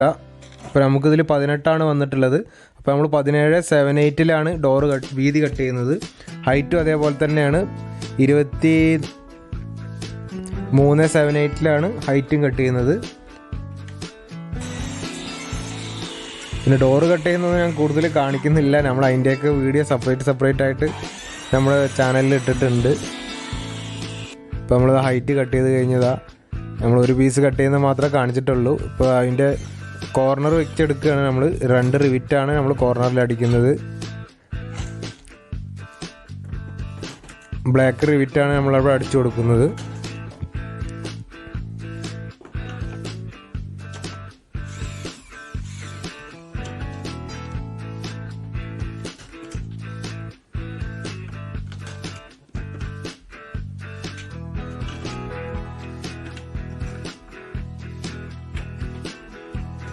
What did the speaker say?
അപ്പോൾ നമുക്കിതിൽ 18 വന്നിട്ടുള്ളത്. അപ്പോൾ നമ്മൾ 17/7/8 ഡോറ് വീതി കട്ട് ചെയ്യുന്നത്. ഹൈറ്റും അതേപോലെ തന്നെയാണ് 23/7/8 ഹൈറ്റും കട്ട് ചെയ്യുന്നത്. പിന്നെ ഡോറ് കട്ട് ചെയ്യുന്നത് ഞാൻ കൂടുതൽ കാണിക്കുന്നില്ല, നമ്മൾ അതിൻ്റെയൊക്കെ വീഡിയോ സെപ്പറേറ്റ് ആയിട്ട് നമ്മുടെ ചാനലിൽ ഇട്ടിട്ടുണ്ട്. ഇപ്പോൾ നമ്മൾ ഹൈറ്റ് കട്ട് ചെയ്ത് കഴിഞ്ഞതാ, നമ്മൾ ഒരു പീസ് കട്ട് ചെയ്യുന്നത് മാത്രമേ കാണിച്ചിട്ടുള്ളൂ. ഇപ്പോൾ അതിൻ്റെ കോർണർ വെച്ചെടുക്കുകയാണ് നമ്മൾ. 2 റിവിറ്റാണ് നമ്മൾ കോർണറിൽ അടിക്കുന്നത്. ബ്ലാക്ക് റിവിറ്റാണ് നമ്മളവിടെ അടിച്ചു കൊടുക്കുന്നത്.